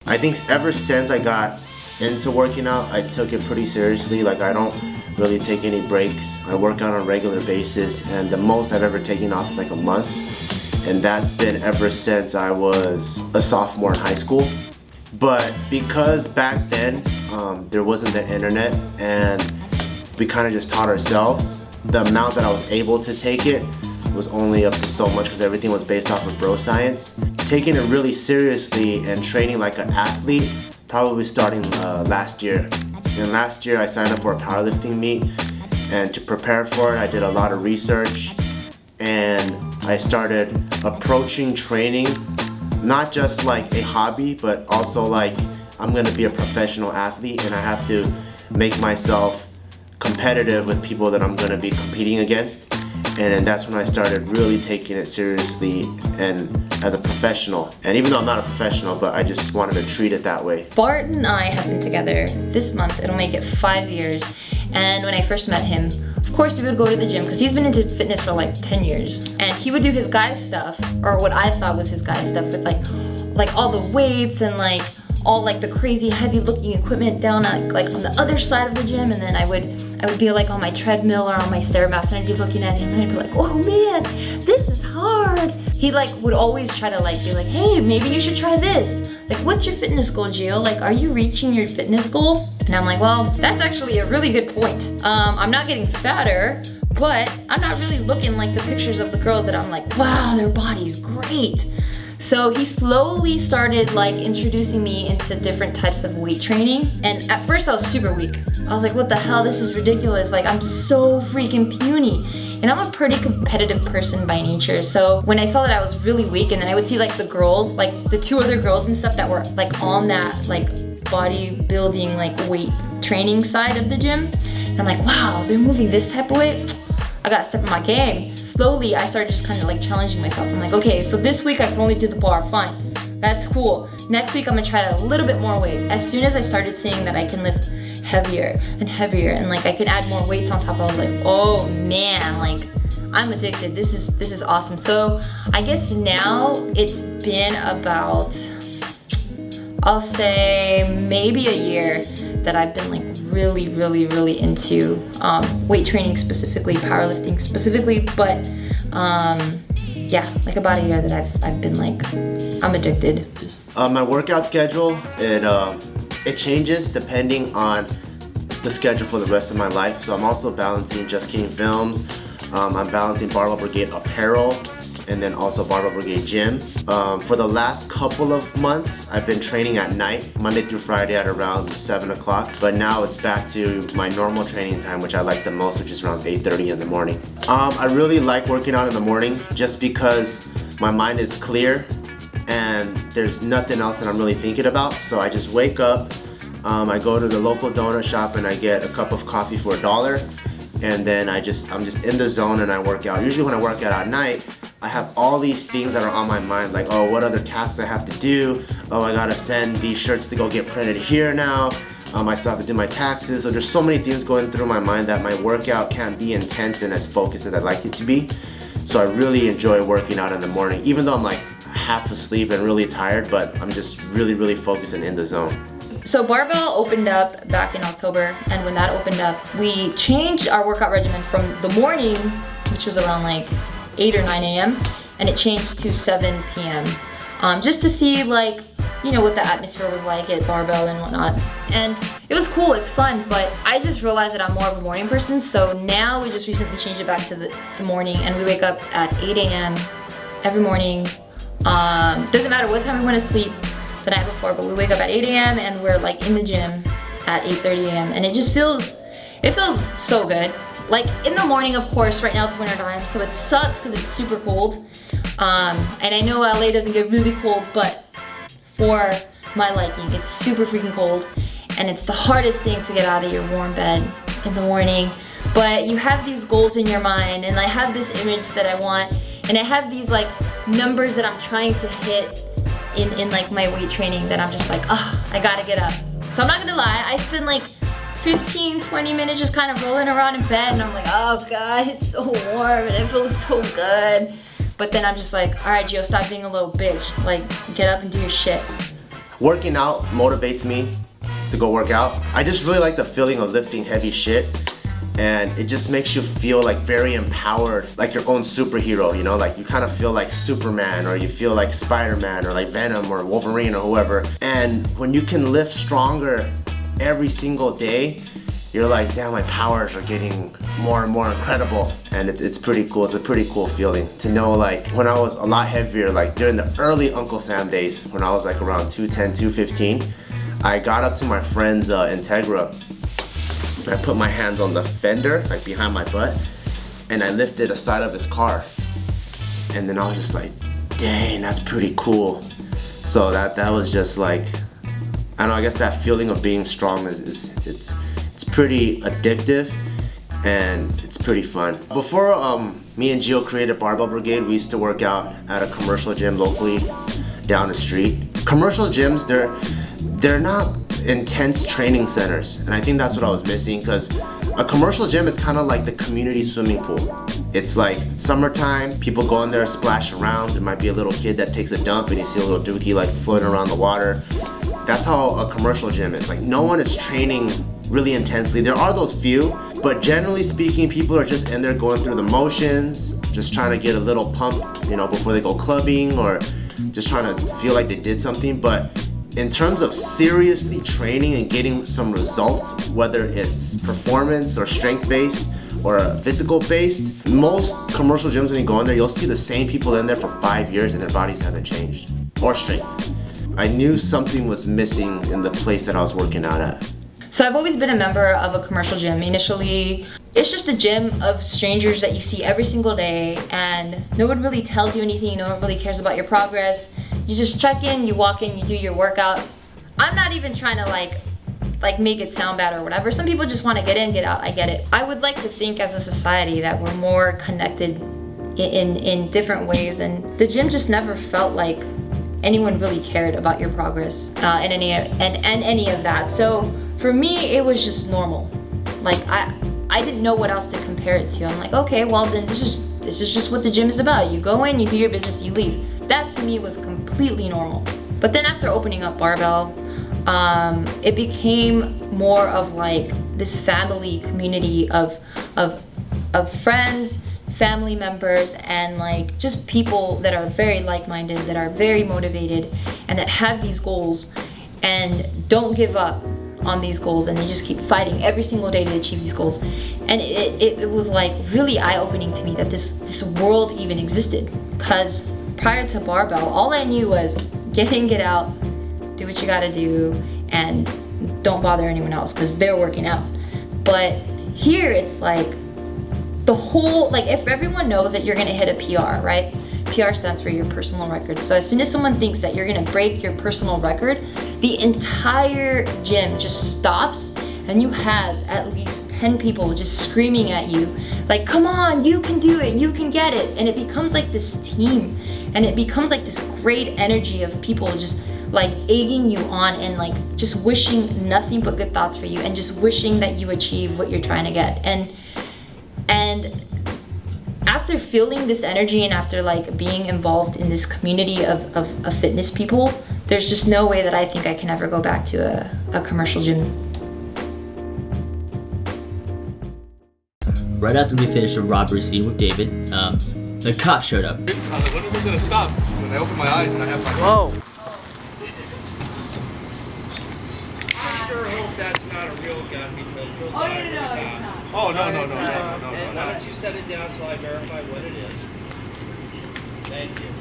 I think ever since I got into working out, I took it pretty seriously. Like, I don't really take any breaks. I work out on a regular basis, and the most I've ever taken off is like a month. And that's been ever since I was a sophomore in high school. But because back then there wasn't the internet and we kind of just taught ourselves, the amount that I was able to take it was only up to so much because everything was based off of bro science. Taking it really seriously and training like an athlete probably starting last year. And last year I signed up for a powerlifting meet, and to prepare for it I did a lot of research, and I started approaching training not just like a hobby, but also like I'm gonna be a professional athlete and I have to make myself competitive with people that I'm gonna be competing against. And then that's when I started really taking it seriously and as a professional. And even though I'm not a professional, but I just wanted to treat it that way. Bart and I have been together this month. It'll make it 5 years. And when I first met him, of course we would go to the gym because he's been into fitness for like 10 years. And he would do his guy stuff, or what I thought was his guy stuff, with like all the weights and like all like the crazy heavy looking equipment down like on the other side of the gym. And then I would be like on my treadmill or on my Stairmaster, and I'd be looking at him and I'd be like, oh man, this is hard. He like would always try to like be like, hey, maybe you should try this. Like, what's your fitness goal, Geo? Like, are you reaching your fitness goal? And I'm like, well, that's actually a really good point. I'm not getting fatter, but I'm not really looking like the pictures of the girls that I'm like, wow, their body's great. So he slowly started like introducing me into different types of weight training. And at first I was super weak. I was like, what the hell, this is ridiculous. Like, I'm so freaking puny. And I'm a pretty competitive person by nature. So when I saw that I was really weak, and then I would see like the girls, like the two other girls and stuff that were like on that like bodybuilding like weight training side of the gym. And I'm like, wow, they're moving this type of weight. I gotta step in my game. Slowly, I started just kind of like challenging myself. I'm like, okay, so this week I can only do the bar, fine. That's cool. Next week I'm gonna try a little bit more weight. As soon as I started seeing that I can lift heavier and heavier and like I can add more weights on top, I was like, oh man, like I'm addicted. This is awesome. So I guess now it's been about, I'll say maybe a year that I've been like really into weight training specifically, powerlifting specifically, but yeah, like about a year that I've been like, I'm addicted. My workout schedule, it changes depending on the schedule for the rest of my life. So I'm also balancing Just King Films, I'm balancing Barbell Brigade apparel, and then also Barbell Brigade gym. For the last couple of months, I've been training at night, Monday through Friday at around 7 o'clock, but now it's back to my normal training time, which I like the most, which is around 8:30 in the morning. I really like working out in the morning just because my mind is clear and there's nothing else that I'm really thinking about. So I just wake up, I go to the local donut shop and I get a cup of coffee for $1, and then I'm just in the zone and I work out. Usually when I work out at night, I have all these things that are on my mind, like, oh, what other tasks I have to do? Oh, I gotta send these shirts to go get printed here now. I still have to do my taxes. So there's so many things going through my mind that my workout can't be intense and as focused as I'd like it to be. So I really enjoy working out in the morning, even though I'm like half asleep and really tired, but I'm just really focused and in the zone. So Barbell opened up back in October, and when that opened up, we changed our workout regimen from the morning, which was around like 8 or 9 a.m. and it changed to 7 p.m. Just to see like, you know, what the atmosphere was like at Barbell and whatnot. And it was cool, it's fun, but I just realized that I'm more of a morning person, so now we just recently changed it back to the morning, and we wake up at 8 a.m. every morning. Doesn't matter what time we went to sleep the night before, but we wake up at 8 a.m. and we're like in the gym at 8:30 a.m. and it just feels so good. Like in the morning, of course, right now it's winter time, so it sucks because it's super cold. And I know LA doesn't get really cold, but for my liking, it's super freaking cold. And it's the hardest thing to get out of your warm bed in the morning. But you have these goals in your mind, and I have this image that I want, and I have these like numbers that I'm trying to hit in like my weight training that I'm just like, oh, I gotta get up. So I'm not gonna lie, I spend like 15-20 minutes just kind of rolling around in bed, and I'm like, oh god, it's so warm and it feels so good. But then I'm just like, all right, Gio, stop being a little bitch. Like, get up and do your shit. working out motivates me to go work out. I just really like the feeling of lifting heavy shit, and it just makes you feel like very empowered, like your own superhero, you know, like you kind of feel like Superman, or you feel like Spider-Man, or like Venom, or Wolverine, or whoever. And when you can lift stronger every single day, you're like, damn, my powers are getting more and more incredible. And it's pretty cool. It's a pretty cool feeling to know, like, when I was a lot heavier, like during the early Uncle Sam days, when I was like around 210, 215, I got up to my friend's Integra, and I put my hands on the fender, like behind my butt, and I lifted a side of his car. And then I was just like, dang, that's pretty cool. So that was just like, I don't know, I guess that feeling of being strong it's pretty addictive, and it's pretty fun. Before me and Geo created Barbell Brigade, we used to work out at a commercial gym locally down the street. Commercial gyms, they're not intense training centers, and I think that's what I was missing, because a commercial gym is kind of like the community swimming pool. It's like summertime, people go in there, splash around. There might be a little kid that takes a dump and you see a little dookie like floating around the water. That's how a commercial gym is. Like, no one is training really intensely. There are those few, but generally speaking, people are just in there going through the motions, just trying to get a little pump, you know, before they go clubbing, or just trying to feel like they did something. But in terms of seriously training and getting some results, whether it's performance or strength-based or physical-based, most commercial gyms, when you go in there, you'll see the same people in there for 5 years and their bodies haven't changed, or strength. I knew something was missing in the place that I was working out at. So I've always been a member of a commercial gym. Initially, it's just a gym of strangers that you see every single day, and no one really tells you anything, no one really cares about your progress. You just check in, you walk in, you do your workout. I'm not even trying to like make it sound bad or whatever. Some people just want to get in, get out, I get it. I would like to think as a society that we're more connected in different ways, and the gym just never felt like anyone really cared about your progress and any of that. So for me, it was just normal. Like I didn't know what else to compare it to. I'm like, okay, well then this is just what the gym is about. You go in, you do your business, you leave. That to me was completely normal. But then after opening up Barbell, it became more of like this family community of friends, family members, and like just people that are very like-minded, that are very motivated, and that have these goals and don't give up on these goals, and they just keep fighting every single day to achieve these goals. And it was like really eye-opening to me that this world even existed, because prior to Barbell, all I knew was get in, get out, do what you gotta do, and don't bother anyone else because they're working out. But here it's like the whole, like if everyone knows that you're gonna hit a PR, right? PR stands for your personal record. So as soon as someone thinks that you're gonna break your personal record, the entire gym just stops, and you have at least 10 people just screaming at you, like, come on, you can do it, you can get it. And it becomes like this team, and it becomes like this great energy of people just like egging you on and like just wishing nothing but good thoughts for you, and just wishing that you achieve what you're trying to get. And after feeling this energy, and after like being involved in this community of fitness people, there's just no way that I think I can ever go back to a commercial gym. Right after we finished a robbery scene with David, the cop showed up. I was like, when are we gonna stop? When I open my eyes and I have my... Whoa! I sure hope that's not a real gun, because you'll die really fast. Oh, no. Why don't you set it down until I verify what it is? Thank you.